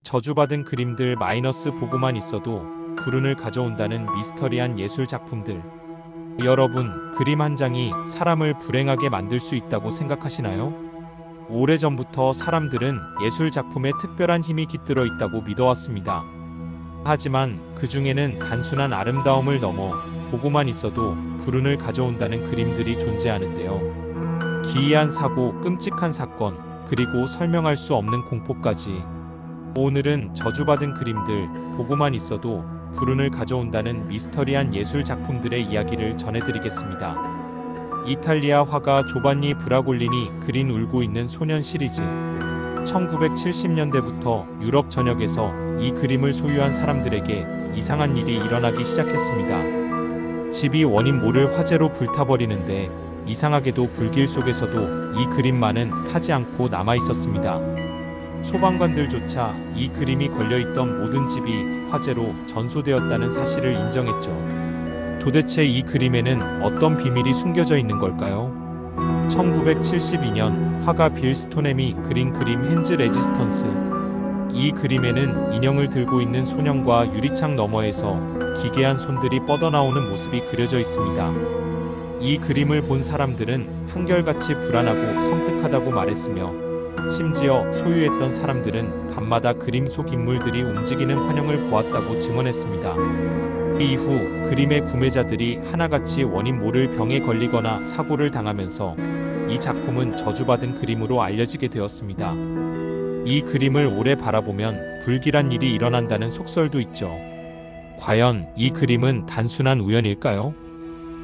저주받은 그림들 보고만 있어도 불운을 가져온다는 미스터리한 예술 작품들. 여러분, 그림 한 장이 사람을 불행하게 만들 수 있다고 생각하시나요? 오래전부터 사람들은 예술 작품에 특별한 힘이 깃들어 있다고 믿어왔습니다. 하지만 그 중에는 단순한 아름다움을 넘어 보고만 있어도 불운을 가져온다는 그림들이 존재하는데요. 기이한 사고, 끔찍한 사건, 그리고 설명할 수 없는 공포까지. 오늘은 저주받은 그림들 보고만 있어도 불운을 가져온다는 미스터리한 예술 작품들의 이야기를 전해드리겠습니다. 이탈리아 화가 조반니 브라골린이 그린 울고 있는 소년 시리즈. 1970년대부터 유럽 전역에서 이 그림을 소유한 사람들에게 이상한 일이 일어나기 시작했습니다. 집이 원인 모를 화재로 불타버리는데 이상하게도 불길 속에서도 이 그림만은 타지 않고 남아 있었습니다. 소방관들조차 이 그림이 걸려있던 모든 집이 화재로 전소되었다는 사실을 인정했죠. 도대체 이 그림에는 어떤 비밀이 숨겨져 있는 걸까요? 1972년 화가 빌 스토넴이 그린 그림 핸즈 레지스턴스. 이 그림에는 인형을 들고 있는 소년과 유리창 너머에서 기괴한 손들이 뻗어나오는 모습이 그려져 있습니다. 이 그림을 본 사람들은 한결같이 불안하고 섬뜩하다고 말했으며, 심지어 소유했던 사람들은 밤마다 그림 속 인물들이 움직이는 환영을 보았다고 증언했습니다. 이후 그림의 구매자들이 하나같이 원인 모를 병에 걸리거나 사고를 당하면서 이 작품은 저주받은 그림으로 알려지게 되었습니다. 이 그림을 오래 바라보면 불길한 일이 일어난다는 속설도 있죠. 과연 이 그림은 단순한 우연일까요?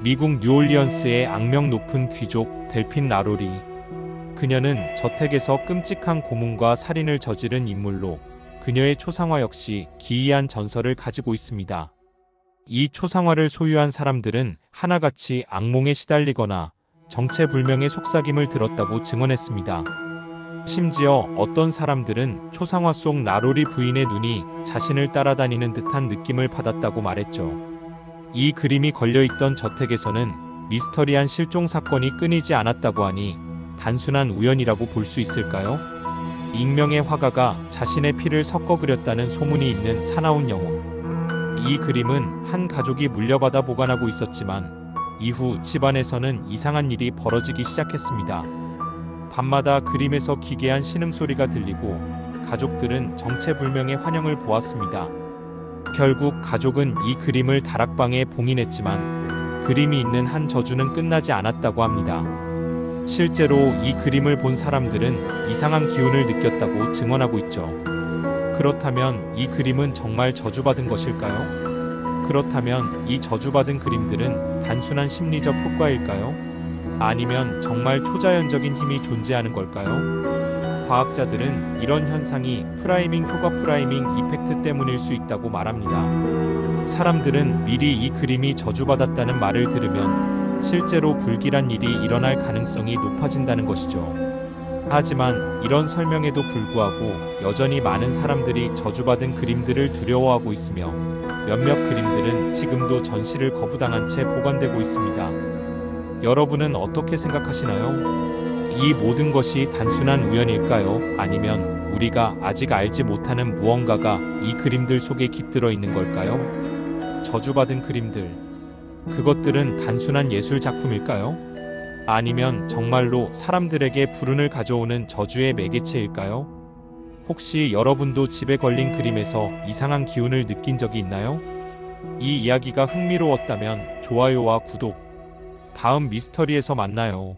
미국 뉴올리언스의 악명 높은 귀족 델핀 라로리. 그녀는 저택에서 끔찍한 고문과 살인을 저지른 인물로 그녀의 초상화 역시 기이한 전설을 가지고 있습니다. 이 초상화를 소유한 사람들은 하나같이 악몽에 시달리거나 정체불명의 속삭임을 들었다고 증언했습니다. 심지어 어떤 사람들은 초상화 속 라로리 부인의 눈이 자신을 따라다니는 듯한 느낌을 받았다고 말했죠. 이 그림이 걸려있던 저택에서는 미스터리한 실종 사건이 끊이지 않았다고 하니 단순한 우연이라고 볼 수 있을까요? 익명의 화가가 자신의 피를 섞어 그렸다는 소문이 있는 사나운 영혼. 이 그림은 한 가족이 물려받아 보관하고 있었지만 이후 집안에서는 이상한 일이 벌어지기 시작했습니다. 밤마다 그림에서 기괴한 신음소리가 들리고 가족들은 정체불명의 환영을 보았습니다. 결국 가족은 이 그림을 다락방에 봉인했지만 그림이 있는 한 저주는 끝나지 않았다고 합니다. 실제로 이 그림을 본 사람들은 이상한 기운을 느꼈다고 증언하고 있죠. 그렇다면 이 그림은 정말 저주받은 것일까요? 그렇다면 이 저주받은 그림들은 단순한 심리적 효과일까요? 아니면 정말 초자연적인 힘이 존재하는 걸까요? 과학자들은 이런 현상이 프라이밍 효과 프라이밍 이펙트 때문일 수 있다고 말합니다. 사람들은 미리 이 그림이 저주받았다는 말을 들으면 실제로 불길한 일이 일어날 가능성이 높아진다는 것이죠. 하지만 이런 설명에도 불구하고 여전히 많은 사람들이 저주받은 그림들을 두려워하고 있으며 몇몇 그림들은 지금도 전시를 거부당한 채 보관되고 있습니다. 여러분은 어떻게 생각하시나요? 이 모든 것이 단순한 우연일까요? 아니면 우리가 아직 알지 못하는 무언가가 이 그림들 속에 깃들어 있는 걸까요? 저주받은 그림들, 그것들은 단순한 예술 작품일까요? 아니면 정말로 사람들에게 불운을 가져오는 저주의 매개체일까요? 혹시 여러분도 집에 걸린 그림에서 이상한 기운을 느낀 적이 있나요? 이 이야기가 흥미로웠다면 좋아요와 구독, 다음 미스터리에서 만나요.